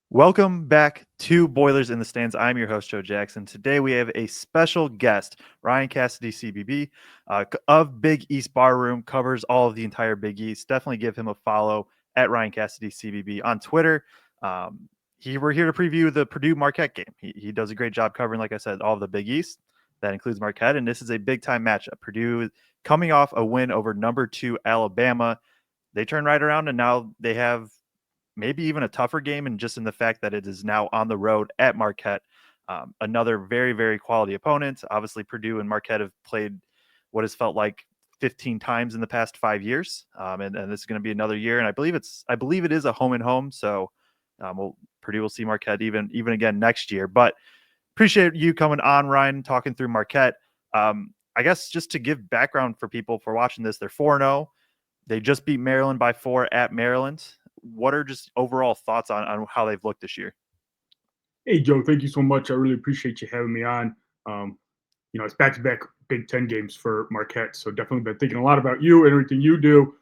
Welcome back to Boilers in the Stands. I'm your host, Joe Jackson. Today we have a special guest, Ryan Cassidy, CBB, of Big East Barroom, covers all of the entire Big East. Definitely give him a follow at Ryan Cassidy, CBB on Twitter. We're here to preview the Purdue Marquette game. He does a great job covering, like I said, all of the Big East. That includes Marquette, and this is a big-time matchup. Purdue coming off a win over number 2 Alabama. They turn right around, and now they have maybe even a tougher game, and just in the fact that it is now on the road at Marquette. Another very, very quality opponent. Obviously, Purdue and Marquette have played what has felt like 15 times in the past 5 years, and this is going to be another year. And I believe it is a home and home. So Purdue will see Marquette even again next year. But appreciate you coming on, Ryan, talking through Marquette. I guess just to give background for people for watching this, they're 4-0. They just beat Maryland by 4 at Maryland. What are just overall thoughts on how they've looked this year? Hey, Joe, thank you so much. I really appreciate you having me on. It's back-to-back Big Ten games for Marquette, so definitely been thinking a lot about you and everything you do.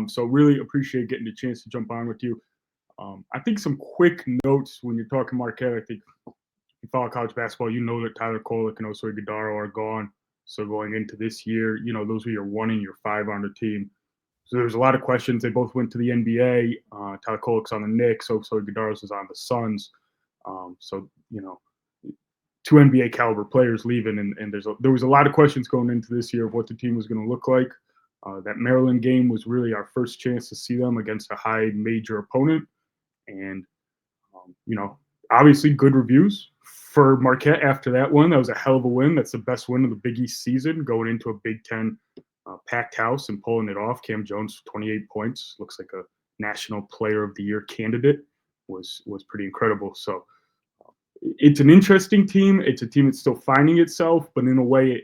So really appreciate getting the chance to jump on with you. I think some quick notes when you're talking Marquette. I think if you follow college basketball, you know that Tyler Kolek and Osoi Gadaro are gone. So going into this year, those are your 1 and your 5 on the team. So there's a lot of questions. They both went to the NBA. Tyler Kolek's on the Knicks. Osoi Gadaro's is on the Suns. So two NBA caliber players leaving, and there was a lot of questions going into this year of what the team was going to look like. That Maryland game was really our first chance to see them against a high major opponent, and obviously good reviews for Marquette after that one. That was a hell of a win. That's the best win of the Big East season, going into a Big Ten packed house and pulling it off. Cam Jones, 28 points, looks like a National Player of the Year candidate. Was pretty incredible. So it's an interesting team. It's a team that's still finding itself, but in a way,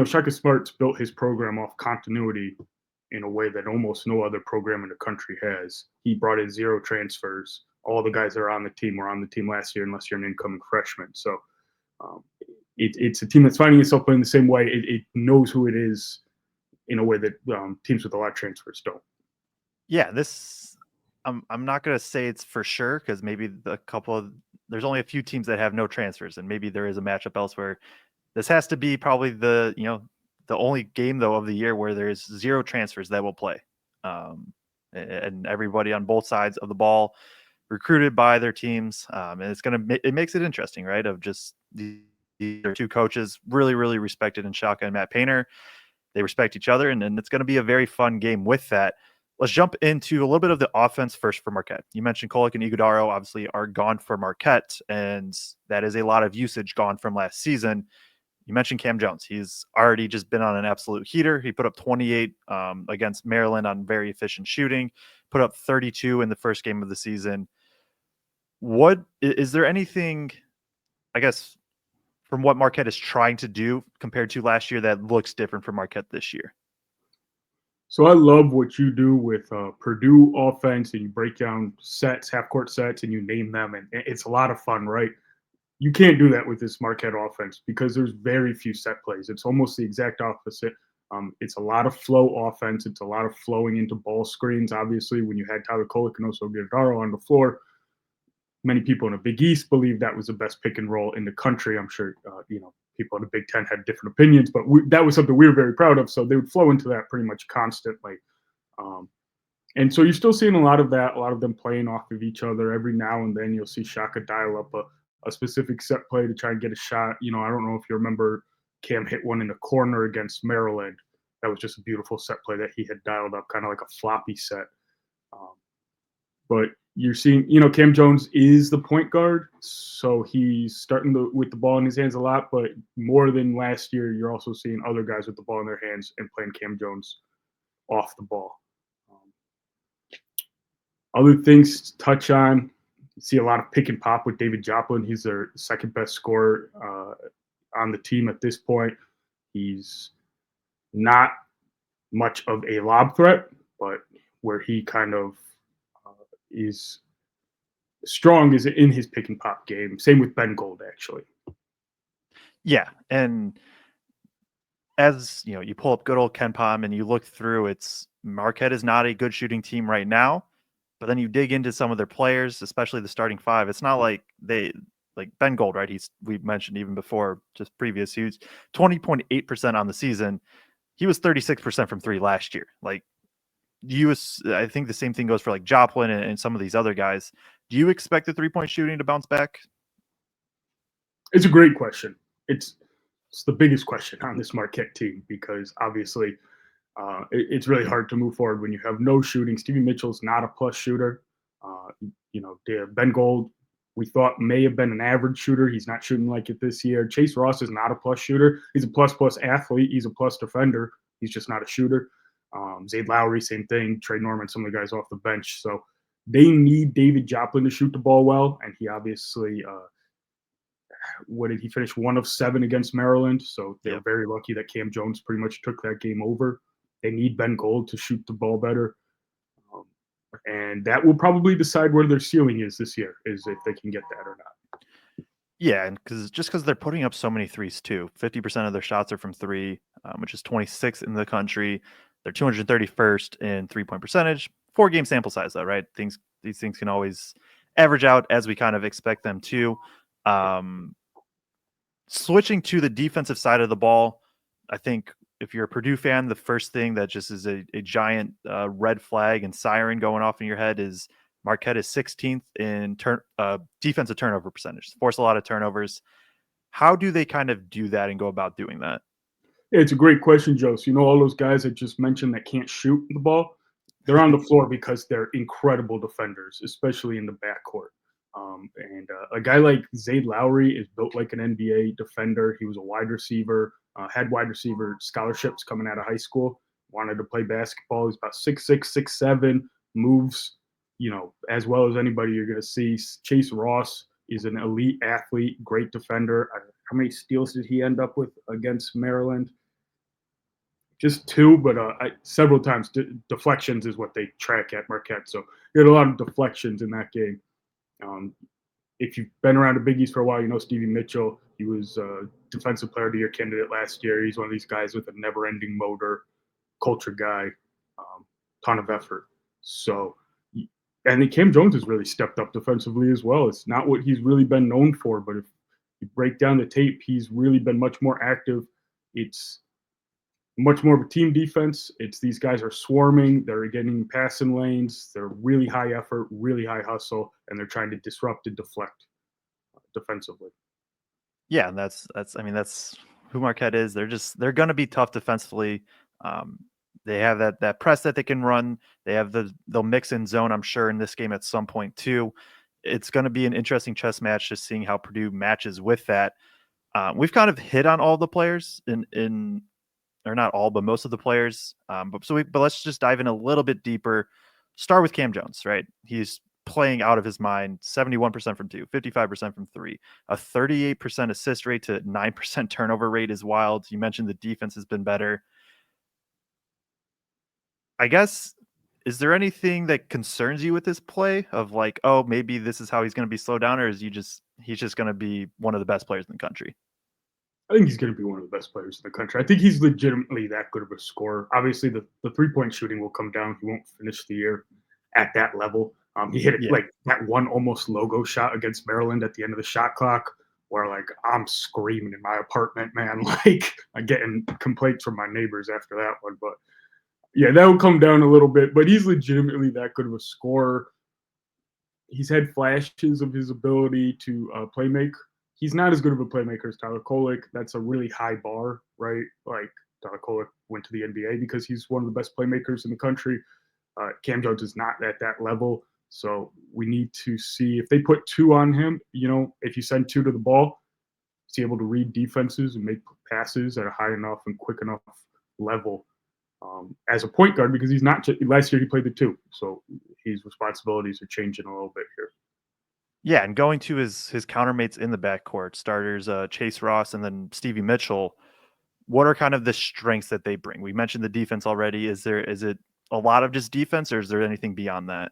Shaka Smart's built his program off continuity in a way that almost no other program in the country has. He brought in 0 transfers. All the guys that are on the team were on the team last year, unless you're an incoming freshman. So it's a team that's finding itself playing the same way. It knows who it is in a way that teams with a lot of transfers don't. Yeah, I'm not going to say it's for sure, because maybe there's only a few teams that have no transfers, and maybe there is a matchup elsewhere. This has to be probably the only game though of the year where there's 0 transfers that will play, and everybody on both sides of the ball recruited by their teams, and it makes it interesting, right? Of just these 2 coaches really, really respected in Shaka and Matt Painter. They respect each other, and it's going to be a very fun game with that. Let's jump into a little bit of the offense first for Marquette. You mentioned Kolek and Iguodaro obviously are gone for Marquette, and that is a lot of usage gone from last season. You mentioned Cam Jones. He's already just been on an absolute heater. He put up 28 against Maryland on very efficient shooting, put up 32 in the first game of the season. What is there anything, I guess, from what Marquette is trying to do compared to last year that looks different for Marquette this year? So I love what you do with Purdue offense, and you break down sets, half court sets, and you name them, and it's a lot of fun, right? You can't do that with this Marquette offense because there's very few set plays. It's almost the exact opposite. It's a lot of flow offense. It's a lot of flowing into ball screens. Obviously, when you had Tyler Kolek and Osoi Gadaro on the floor, many people in the Big East believe that was the best pick and roll in the country. I'm sure people in the Big Ten had different opinions, but that was something we were very proud of. So they would flow into that pretty much constantly. And so you're still seeing a lot of that, a lot of them playing off of each other. Every now and then you'll see Shaka dial up a specific set play to try and get a shot. I don't know if you remember Cam hit one in the corner against Maryland. That was just a beautiful set play that he had dialed up, kind of like a floppy set. But you're seeing, Cam Jones is the point guard, so he's starting with the ball in his hands a lot. But more than last year, you're also seeing other guys with the ball in their hands and playing Cam Jones off the ball. Other things to touch on, you see a lot of pick and pop with David Joplin. He's their second best scorer on the team at this point. He's not much of a lob threat, but where he kind of is strong is in his pick and pop game. Same with Ben Gold, actually. Yeah, and as you pull up good old KenPom and you look through, it's Marquette is not a good shooting team right now. But then you dig into some of their players, especially the starting five. It's not like like Ben Gold, right? We mentioned even before, just previous. He was 20.8% on the season. He was 36% from three last year. Like I think the same thing goes for like Joplin and some of these other guys. Do you expect the 3-point shooting to bounce back? It's a great question. It's the biggest question on this Marquette team because obviously it's really hard to move forward when you have no shooting. Stevie Mitchell's not a plus shooter. Ben Gold, we thought may have been an average shooter. He's not shooting like it this year. Chase Ross is not a plus shooter. He's a plus athlete. He's a plus defender. He's just not a shooter. Zayd Lowry, same thing. Trey Norman, some of the guys off the bench. So they need David Joplin to shoot the ball well, and he obviously what did he finish 1 of 7 against Maryland? So they were very lucky that Cam Jones pretty much took that game over. They need Ben Gold to shoot the ball better. And that will probably decide where their ceiling is this year, is if they can get that or not. Yeah, and because they're putting up so many threes too. 50% of their shots are from three, which is 26th in the country. They're 231st in 3-point percentage. 4-game sample size though, right? These things can always average out as we kind of expect them to. Switching to the defensive side of the ball, I think if you're a Purdue fan, the first thing that just is a giant red flag and siren going off in your head is Marquette is 16th in defensive turnover percentage. Force a lot of turnovers. How do they kind of do that and go about doing that? Yeah, it's a great question, Joe. So, all those guys I just mentioned that can't shoot the ball, they're on the floor because they're incredible defenders, especially in the backcourt. A guy like Zayd Lowry is built like an NBA defender. He was a wide receiver, had wide receiver scholarships coming out of high school, wanted to play basketball. He's about 6'6", 6'7", moves, as well as anybody you're going to see. Chase Ross is an elite athlete, great defender. How many steals did he end up with against Maryland? Just 2, but several times. Deflections is what they track at Marquette. So he had a lot of deflections in that game. If you've been around the Big East for a while, Stevie Mitchell. He was Defensive Player of the Year candidate last year. He's one of these guys with a never-ending motor, culture guy, ton of effort. So, and then Cam Jones has really stepped up defensively as well. It's not what he's really been known for, but if you break down the tape, he's really been much more active. It's much more of a team defense. It's these guys are swarming. They're getting passing lanes. They're really high effort, really high hustle, and they're trying to disrupt and deflect defensively. Yeah, and that's who Marquette is. They're going to be tough defensively. They have that press that they can run. They'll mix in zone, I'm sure, in this game at some point too. It's going to be an interesting chess match, just seeing how Purdue matches with that. We've kind of hit on all the players or not all, but most of the players. But let's just dive in a little bit deeper. Start with Cam Jones, right? He's playing out of his mind. 71% from 2, 55% from 3, a 38% assist rate to 9% turnover rate is wild. You mentioned the defense has been better. I guess, is there anything that concerns you with this play of like, oh, maybe this is how he's going to be slowed down, or is he's just going to be one of the best players in the country? I think he's going to be one of the best players in the country. I think he's legitimately that good of a scorer. Obviously, the 3-point shooting will come down. He won't finish the year at that level. He hit it like that one almost logo shot against Maryland at the end of the shot clock, where like I'm screaming in my apartment, man. Like I'm getting complaints from my neighbors after that one. But yeah, that will come down a little bit. But he's legitimately that good of a scorer. He's had flashes of his ability to play make. He's not as good of a playmaker as Tyler Kolek. That's a really high bar, right? Like Tyler Kolek went to the NBA because he's one of the best playmakers in the country. Cam Jones is not at that level. So we need to see if they put 2 on him, if you send 2 to the ball, he's able to read defenses and make passes at a high enough and quick enough level as a point guard, because he's not last year he played the 2. So his responsibilities are changing a little bit here. Yeah, and going to his countermates in the backcourt, starters Chase Ross and then Stevie Mitchell, what are kind of the strengths that they bring? We mentioned the defense already. Is it a lot of just defense, or is there anything beyond that?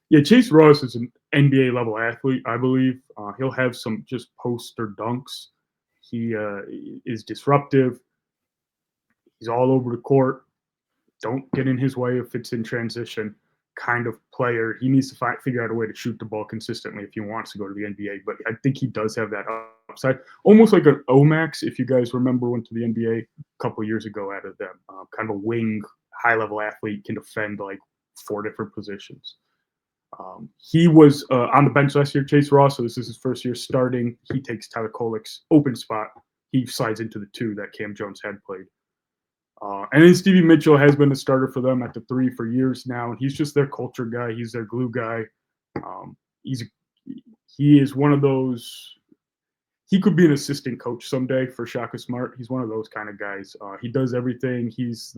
Yeah, Chase Ross is an NBA level athlete, I believe. He'll have some just poster dunks. He is disruptive. He's all over the court. Don't get in his way if it's in transition. kind of player. He needs to figure out a way to shoot the ball consistently if he wants to go to the NBA. But I think he does have that upside, almost like an Omax. If you guys remember, went to the NBA a couple of years ago out of them, kind of a wing, high level athlete, can defend like 4 different positions. He was on the bench last year, Chase Ross. So this is his first year starting. He takes Tyler Kolek's open spot. He slides into the 2 that Cam Jones had played. And then Stevie Mitchell has been a starter for them at the 3 for years now, and he's just their culture guy. He's their glue guy. He is one of those. He could be an assistant coach someday for Shaka Smart. He's one of those kind of guys. He does everything. He's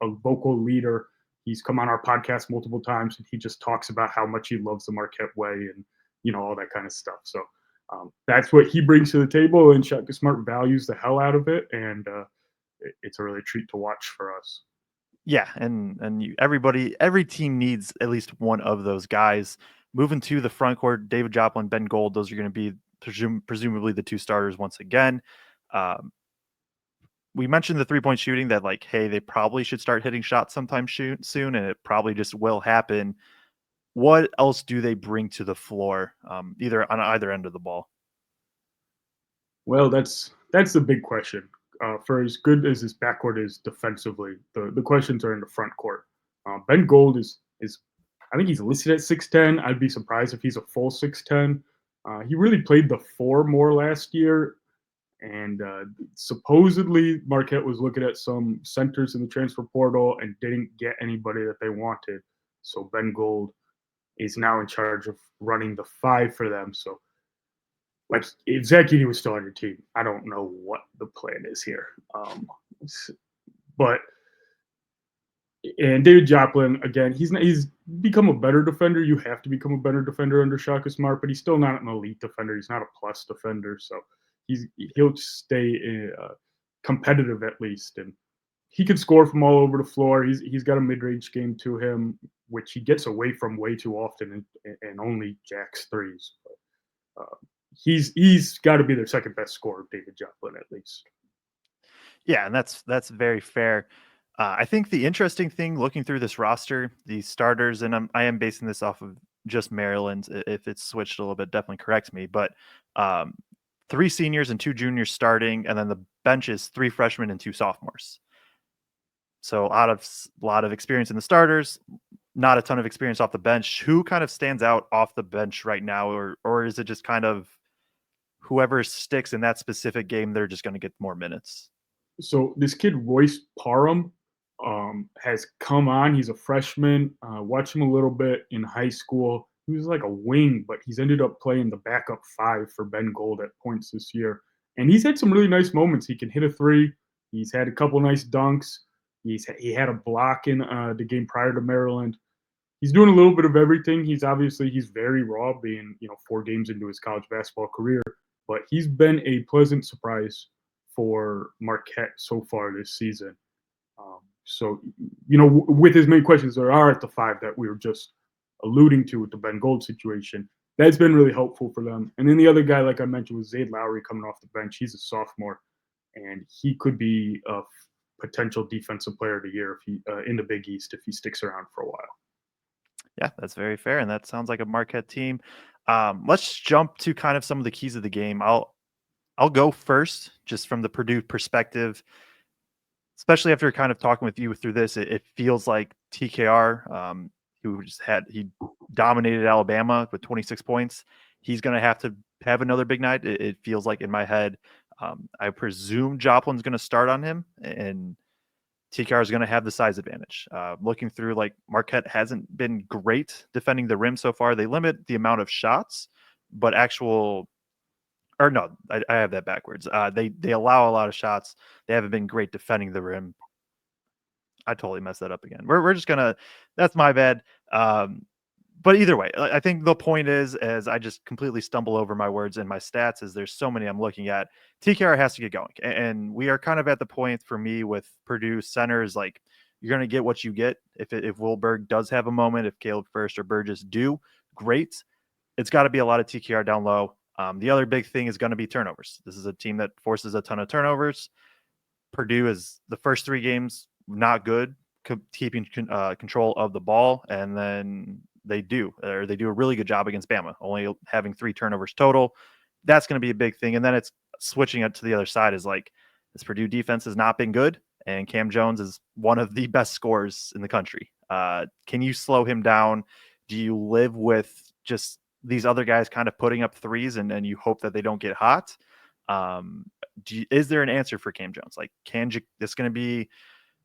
a vocal leader. He's come on our podcast multiple times, and he just talks about how much he loves the Marquette way and all that kind of stuff. So that's what he brings to the table, and Shaka Smart values the hell out of it, and it's a really treat to watch for us. Yeah, and every team needs at least one of those guys. Moving to the front court, David Joplin, Ben Gold, those are going to be presumably the 2 starters once again. We mentioned the 3-point shooting that, like, hey, they probably should start hitting shots sometime soon, and it probably just will happen. What else do they bring to the floor, either on either end of the ball? Well, that's the big question. For as good as his backcourt is defensively, the questions are in the front court. Ben Gold is I think he's listed at 6'10". I'd be surprised if he's a full 6'10". He really played the 4 more last year, and supposedly Marquette was looking at some centers in the transfer portal and didn't get anybody that they wanted. So Ben Gold is now in charge of running the 5 for them. So, like, if Zach Edey was still on your team, I don't know what the plan is here. But David Joplin, again, he's become a better defender. You have to become a better defender under Shaka Smart, but he's still not an elite defender. He's not a plus defender, so he'll stay competitive at least, and he can score from all over the floor. He's got a mid-range game to him, which he gets away from way too often, and only jacks threes. But, he's got to be their second best scorer, David Joplin, at least. Yeah, and that's very fair. I think the interesting thing looking through this roster, these starters, and I am basing this off of just Maryland. If it's switched a little bit, definitely correct me. But 3 seniors and 2 juniors starting, and then the bench is 3 freshmen and 2 sophomores. So a lot of experience in the starters, not a ton of experience off the bench. Who kind of stands out off the bench right now, or is it just kind of whoever sticks in that specific game, they're just going to get more minutes? So this kid Royce Parham has come on. He's a freshman. Watched him a little bit in high school. He was like a wing, but he's ended up playing the backup 5 for Ben Gold at points this year. And he's had some really nice moments. He can hit a 3. He's had a couple nice dunks. He had a block in the game prior to Maryland. He's doing a little bit of everything. He's very raw, being 4 games into his college basketball career, but he's been a pleasant surprise for Marquette so far this season. So, with as many questions there are at the 5 that we were just alluding to with the Ben Gold situation, that's been really helpful for them. And then the other guy, like I mentioned, was Zayd Lowry coming off the bench. He's a sophomore, and he could be a potential defensive player of the year if he in the Big East if he sticks around for a while. Yeah, that's very fair, and that sounds like a Marquette team. Let's jump to kind of some of the keys of the game. I'll go first, just from the Purdue perspective. Especially after kind of talking with you through this, it feels like TKR, he dominated Alabama with 26 points. He's going to have another big night. It feels like in my head. I presume Joplin's going to start on him, and TKR is going to have the size advantage. Looking through, like, Marquette hasn't been great defending the rim so far. They limit the amount of shots, but I have that backwards. They allow a lot of shots. They haven't been great defending the rim. I totally messed that up again. We're just gonna. That's my bad. But either way, I think the point is, as I just completely stumble over my words and my stats, is there's so many I'm looking at. TKR has to get going, and we are kind of at the point for me with Purdue centers, like, you're gonna get what you get. If Wilberg does have a moment, if Caleb First or Burgess do, great. It's got to be a lot of TKR down low. The other big thing is going to be turnovers. This is a team that forces a ton of turnovers. Purdue is the first 3 games not good. keeping control of the ball, and then they do a really good job against Bama, only having 3 turnovers total. That's going to be a big thing. And then it's switching it to the other side is like this Purdue defense has not been good, and Cam Jones is one of the best scorers in the country. Can you slow him down? Do you live with just these other guys kind of putting up threes and you hope that they don't get hot? Is there an answer for Cam Jones? Like, this going to be,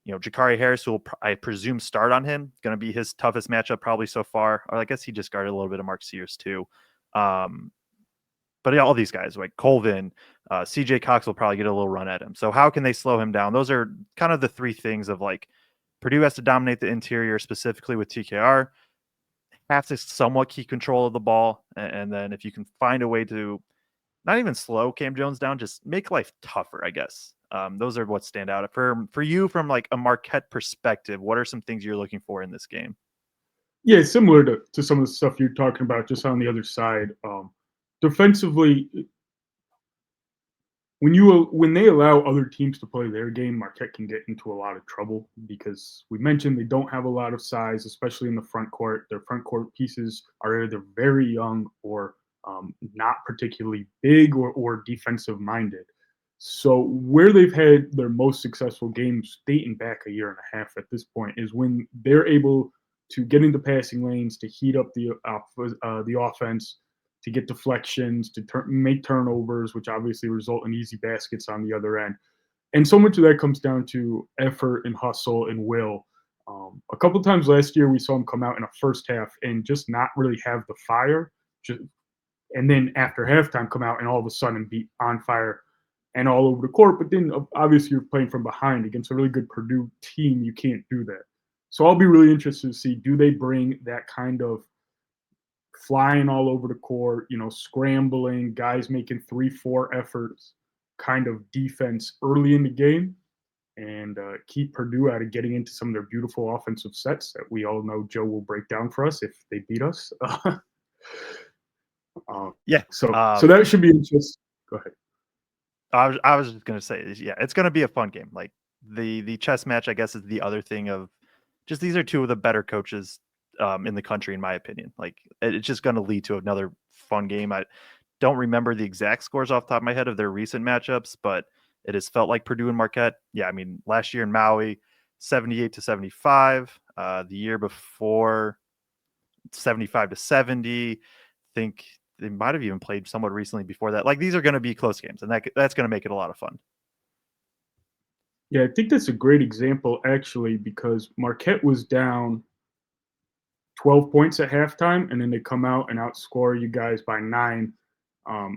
Jakari Harris, who will, I presume, start on him, going to be his toughest matchup probably so far. Or I guess he just guarded a little bit of Mark Sears too. But yeah, all these guys like Colvin, CJ Cox will probably get a little run at him. So how can they slow him down? Those are kind of the 3 things of like Purdue has to dominate the interior, specifically with TKR, have to somewhat keep control of the ball. And then if you can find a way to not even slow Cam Jones down, just make life tougher, I guess. Those are what stand out for you from like a Marquette perspective. What are some things you're looking for in this game? Yeah, similar to some of the stuff you're talking about, just on the other side. Defensively, when they allow other teams to play their game, Marquette can get into a lot of trouble because we mentioned they don't have a lot of size, especially in the front court. Their front court pieces are either very young or not particularly big or defensive minded. So where they've had their most successful games dating back a year and a half at this point is when they're able to get into passing lanes to heat up the offense, to get deflections, to make turnovers, which obviously result in easy baskets on the other end. And so much of that comes down to effort and hustle and will. A couple times last year, we saw him come out in a first half and just not really have the fire. And then after halftime, come out and all of a sudden be on fire and all over the court. But then obviously you're playing from behind against a really good Purdue team. You can't do that. So I'll be really interested to see, do they bring that kind of flying all over the court, scrambling, guys making 3-4 efforts kind of defense early in the game, and keep Purdue out of getting into some of their beautiful offensive sets that we all know Joe will break down for us if they beat us. Yeah. So that should be interesting. Go ahead. I was just gonna say, yeah, it's gonna be a fun game. Like the chess match, I guess, is the other thing of just these are 2 of the better coaches in the country, in my opinion. Like it's just gonna lead to another fun game. I don't remember the exact scores off the top of my head of their recent matchups, but it has felt like Purdue and Marquette. Yeah, I mean, last year in Maui, 78-75. The year before, 75-70. I think they might have even played somewhat recently before that. Like these are going to be close games, and that's going to make it a lot of fun. Yeah, I think that's a great example actually, because Marquette was down 12 points at halftime, and then they come out and outscore you guys by 9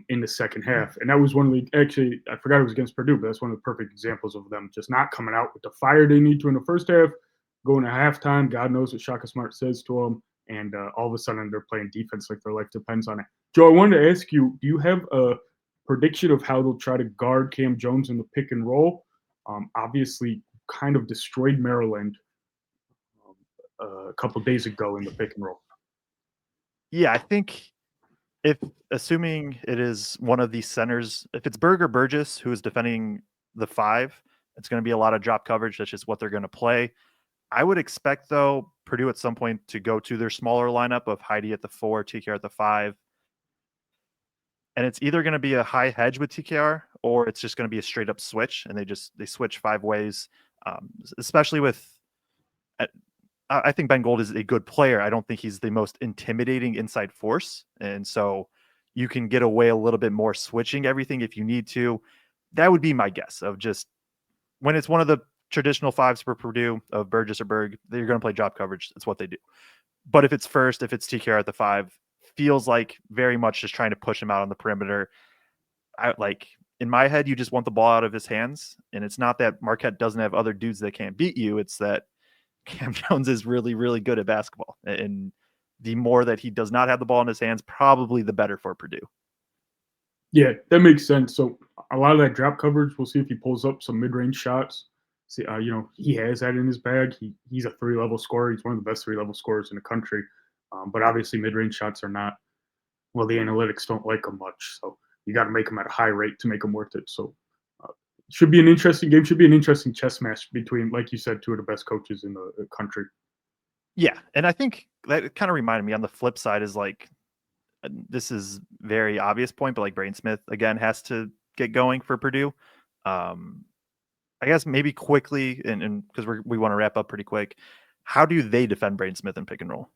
in the second half. And that was one of the, actually, I forgot it was against Purdue, but that's one of the perfect examples of them just not coming out with the fire they need to in the first half, going to halftime. God knows what Shaka Smart says to them. And all of a sudden they're playing defense like their life depends on it. Joe, I wanted to ask you, do you have a prediction of how they'll try to guard Cam Jones in the pick and roll? Obviously, kind of destroyed Maryland a couple days ago in the pick and roll. Yeah, I think if assuming it is one of these centers, if it's Berg or Burgess who is defending the 5, it's going to be a lot of drop coverage. That's just what they're going to play. I would expect, though, Purdue at some point to go to their smaller lineup of Heidi at the 4, TKR at the 5. And it's either going to be a high hedge with TKR or it's just going to be a straight up switch. And they switch 5 ways, especially with, I think Ben Gold is a good player. I don't think he's the most intimidating inside force. And so you can get away a little bit more switching everything if you need to. That would be my guess of just when it's one of the traditional 5s for Purdue of Burgess or Berg, they're going to play drop coverage. That's what they do. But if it's TKR at the 5, feels like very much just trying to push him out on the perimeter. In my head, you just want the ball out of his hands. And it's not that Marquette doesn't have other dudes that can't beat you. It's that Cam Jones is really, really good at basketball. And the more that he does not have the ball in his hands, probably the better for Purdue. Yeah, that makes sense. So a lot of that drop coverage, we'll see if he pulls up some mid-range shots. See, he has that in his bag. He's a 3-level scorer. He's one of the best 3-level scorers in the country. But obviously, mid-range shots are not. Well, the analytics don't like them much, so you got to make them at a high rate to make them worth it. So Should be an interesting game. Should be an interesting chess match between, like you said, two of the best coaches in the country. Yeah, and I think that kind of reminded me on the flip side is like this is very obvious point, but like Brain Smith again has to get going for Purdue. Um, I guess maybe quickly, and because we want to wrap up pretty quick, how do they defend Brain Smith in pick and roll?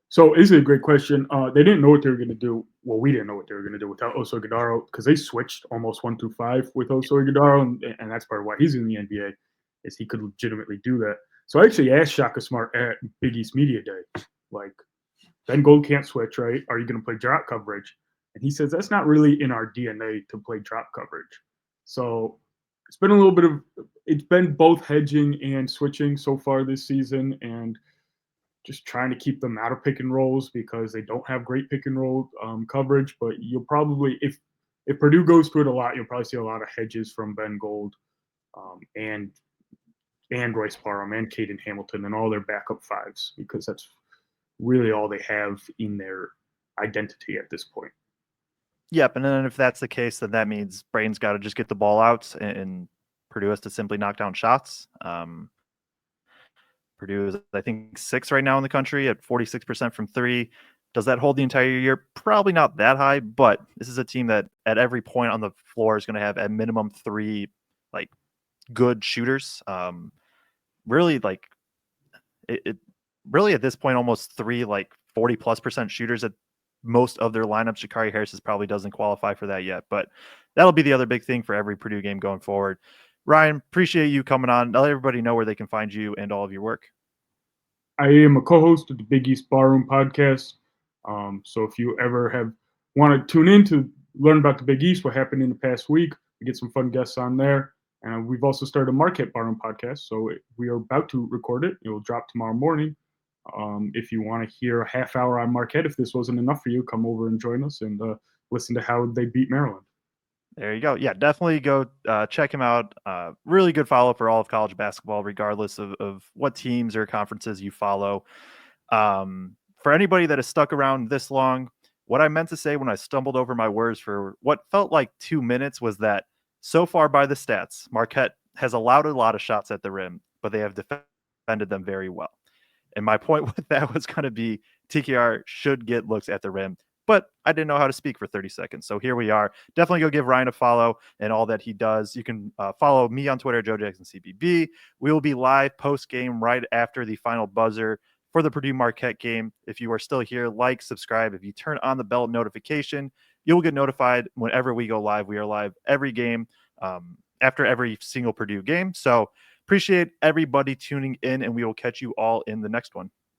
So this is a great question. They didn't know what they were going to do. Well, we didn't know what they were going to do without Oso Ighodaro because they switched almost 1-5 with Oso Ighodaro, and that's part of why he's in the NBA, is he could legitimately do that. So I actually asked Shaka Smart at Big East Media Day, like, Ben Gold can't switch, right? Are you going to play drop coverage? And he says that's not really in our DNA to play drop coverage. So it's been a little bit of, it's been both hedging and switching so far this season, and just trying to keep them out of pick and rolls because they don't have great pick and roll coverage. But you'll probably, if Purdue goes to it a lot, you'll probably see a lot of hedges from Ben Gold um, and and Royce Barroom and Caden Hamilton and all their backup fives, because that's really all they have in their identity at this point. Yep, and then if that's the case, then that means Brain's got to just get the ball out, and Purdue has to simply knock down shots. Purdue is, I think, 6th right now in the country at 46% from three. Does that hold the entire year? Probably not that high, but this is a team that at every point on the floor is going to have at minimum 3 like good shooters. Really, like it really at this point almost 3 like 40+% shooters at most of their lineups. Sha'Carri Harris probably doesn't qualify for that yet, but that'll be the other big thing for every Purdue game going forward. Ryan, appreciate you coming on. Let everybody know where they can find you and all of your work. I am a co-host of the Big East Barroom podcast. So if you ever have want to tune in to learn about the Big East, what happened in the past week, we get some fun guests on there. And we've also started a Marquette Barroom podcast. So we are about to record it. It will drop tomorrow morning. If you want to hear a half hour on Marquette, if this wasn't enough for you, come over and join us and listen to how they beat Maryland. There you go. Yeah, definitely go check him out. Really good follow for all of college basketball, regardless of what teams or conferences you follow. For anybody that has stuck around this long, what I meant to say when I stumbled over my words for what felt like 2 minutes was that so far by the stats, Marquette has allowed a lot of shots at the rim, but they have defended them very well. And my point with that was going to be TKR should get looks at the rim, but I didn't know how to speak for 30 seconds. So here we are. Definitely go give Ryan a follow and all that he does. You can follow me on Twitter, Joe Jackson CBB. We will be live post game right after the final buzzer for the Purdue Marquette game. If you are still here, like, subscribe. If you turn on the bell notification, you'll get notified whenever we go live. We are live every game after every single Purdue game. So appreciate everybody tuning in, and we will catch you all in the next one.